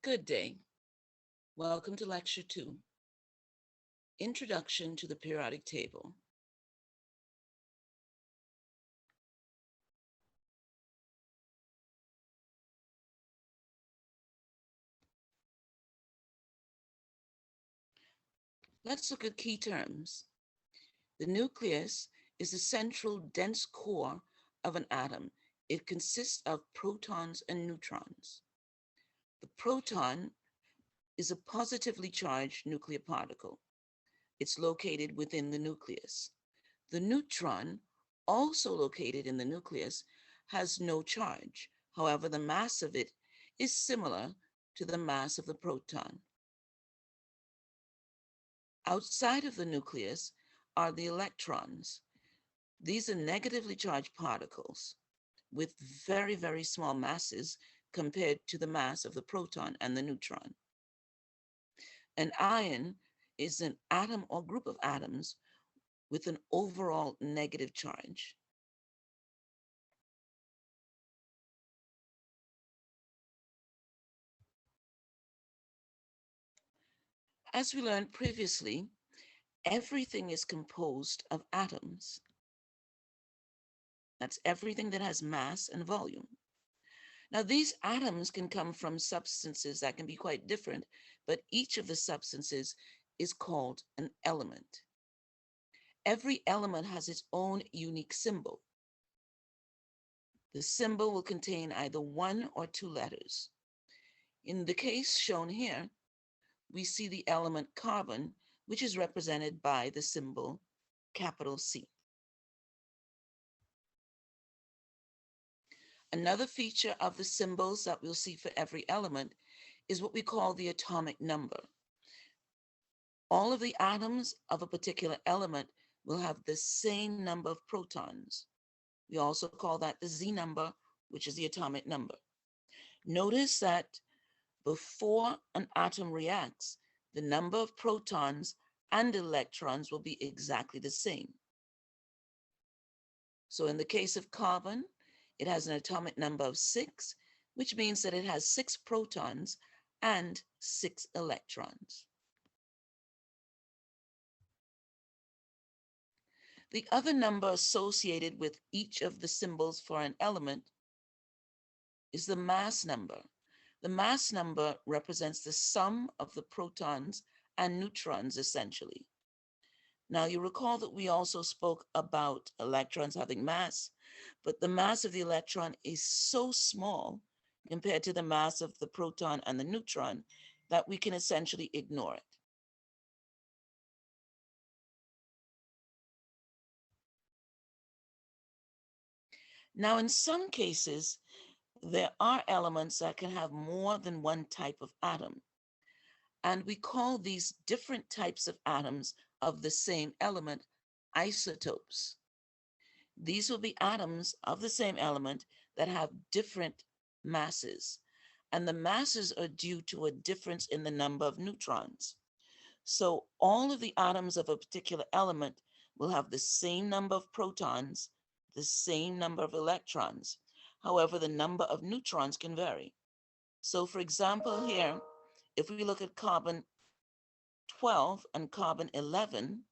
Good day. Welcome to Lecture 2, Introduction to the Periodic Table. Let's look at key terms. The nucleus is the central dense core of an atom. It consists of protons and neutrons. The proton is a positively charged nuclear particle. It's located within the nucleus. The neutron, also located in the nucleus, has no charge. However, the mass of it is similar to the mass of the proton. Outside of the nucleus are the electrons. These are negatively charged particles with very, very small masses compared to the mass of the proton and the neutron. An ion is an atom or group of atoms with an overall negative charge. As we learned previously, everything is composed of atoms. That's everything that has mass and volume. Now, these atoms can come from substances that can be quite different, but each of the substances is called an element. Every element has its own unique symbol. The symbol will contain either one or two letters. In the case shown here, we see the element carbon, which is represented by the symbol capital C. Another feature of the symbols that we'll see for every element is what we call the atomic number. All of the atoms of a particular element will have the same number of protons. We also call that the Z number, which is the atomic number. Notice that before an atom reacts, the number of protons and electrons will be exactly the same. So in the case of carbon, it has an atomic number of 6, which means that it has 6 protons and 6 electrons. The other number associated with each of the symbols for an element is the mass number. The mass number represents the sum of the protons and neutrons, essentially. Now, you recall that we also spoke about electrons having mass, but the mass of the electron is so small compared to the mass of the proton and the neutron that we can essentially ignore it. Now, in some cases, there are elements that can have more than one type of atom, and we call these different types of atoms of the same element isotopes. These will be atoms of the same element that have different masses, and the masses are due to a difference in the number of neutrons. So all of the atoms of a particular element will have the same number of protons, the same number of electrons. However, the number of neutrons can vary. So for example, here, if we look at carbon 12 and carbon 11,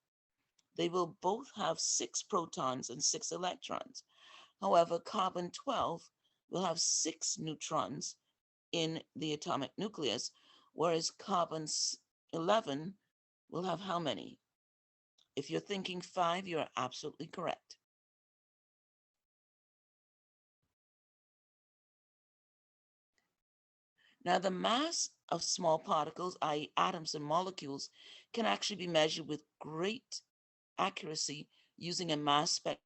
they will both have 6 protons and 6 electrons. However, carbon 12 will have 6 neutrons in the atomic nucleus, whereas carbon 11 will have how many? If you're thinking 5, you're absolutely correct. Now, the mass of small particles, i.e. atoms and molecules, can actually be measured with great accuracy using a mass spectrometer.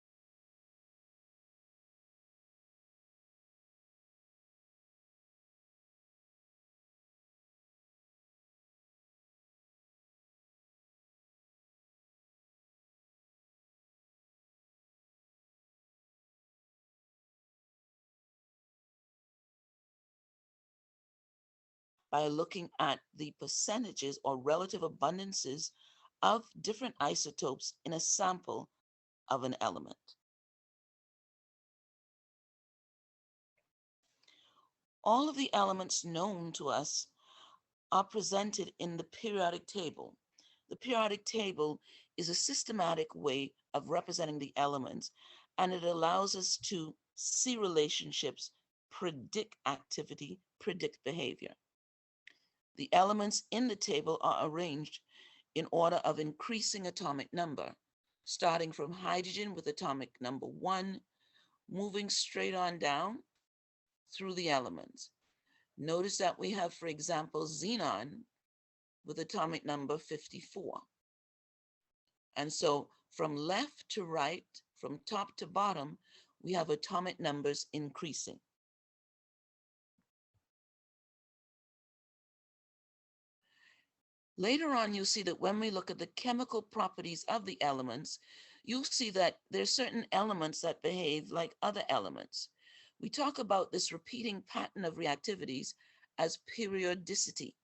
By looking at the percentages or relative abundances of different isotopes in a sample of an element. All of the elements known to us are presented in the periodic table. The periodic table is a systematic way of representing the elements, and it allows us to see relationships, predict activity, predict behavior. The elements in the table are arranged in order of increasing atomic number, starting from hydrogen with atomic number 1, moving straight on down through the elements. Notice that we have, for example, xenon with atomic number 54. And so from left to right, from top to bottom, we have atomic numbers increasing. Later on, you'll see that when we look at the chemical properties of the elements, you'll see that there's certain elements that behave like other elements. We talk about this repeating pattern of reactivities as periodicity.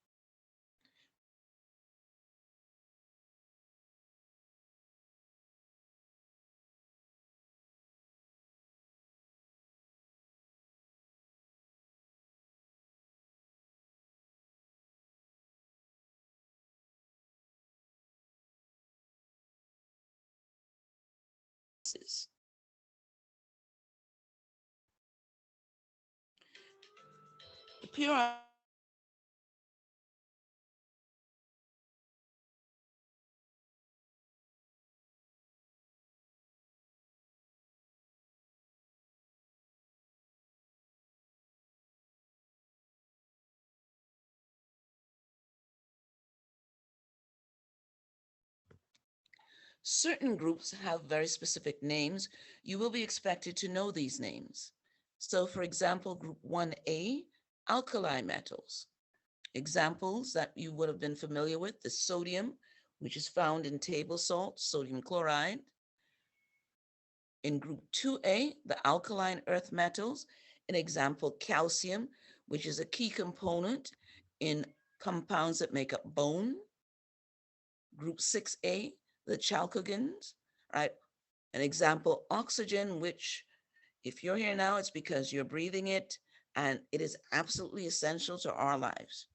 The periodic certain groups have very specific names. You will be expected to know these names. So for example, group 1A, alkali metals. Examples that you would have been familiar with, the sodium, which is found in table salt, sodium chloride. In group 2A, the alkaline earth metals, an example, calcium, which is a key component in compounds that make up bone. Group 6A, the chalcogens, right? An example, oxygen, which if you're here now, it's because you're breathing it, and it is absolutely essential to our lives.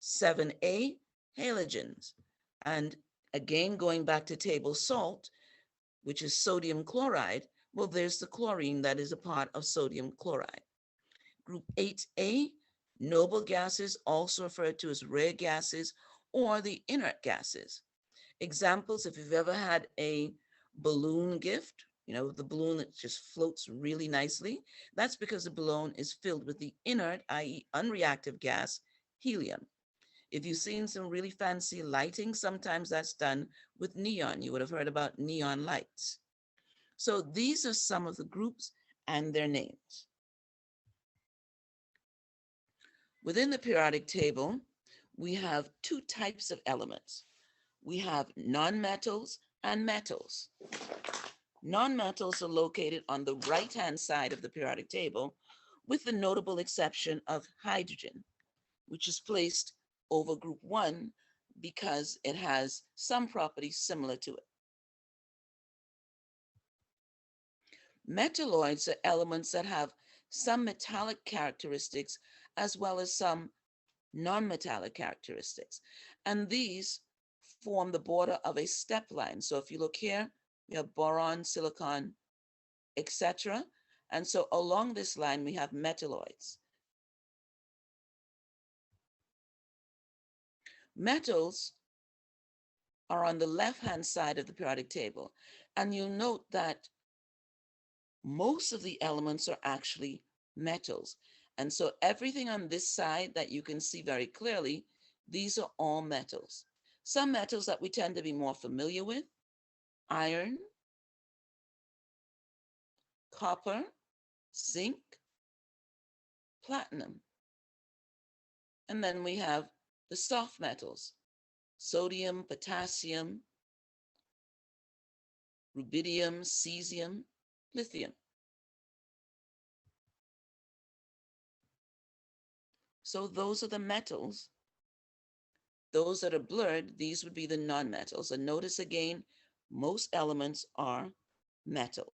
7A, halogens. And again, going back to table salt, which is sodium chloride, well, there's the chlorine that is a part of sodium chloride. Group 8A, noble gases, also referred to as rare gases or the inert gases. Examples, if you've ever had a balloon gift, you know, the balloon that just floats really nicely, that's because the balloon is filled with the inert, i.e. unreactive gas, helium. If you've seen some really fancy lighting, sometimes that's done with neon. You would have heard about neon lights. So these are some of the groups and their names. Within the periodic table, we have two types of elements. We have nonmetals and metals. Nonmetals are located on the right-hand side of the periodic table, with the notable exception of hydrogen, which is placed over group 1 because it has some properties similar to it. Metalloids are elements that have some metallic characteristics as well as some non-metallic characteristics. And these form the border of a step line. So if you look here, we have boron, silicon, etc. And so along this line, we have metalloids. Metals are on the left-hand side of the periodic table. And you'll note that most of the elements are actually metals. And so everything on this side that you can see very clearly, these are all metals. Some metals that we tend to be more familiar with: iron, copper, zinc, platinum. And then we have the soft metals: sodium, potassium, rubidium, cesium, lithium. So those are the metals. Those that are blurred, these would be the nonmetals. And notice again, most elements are metal.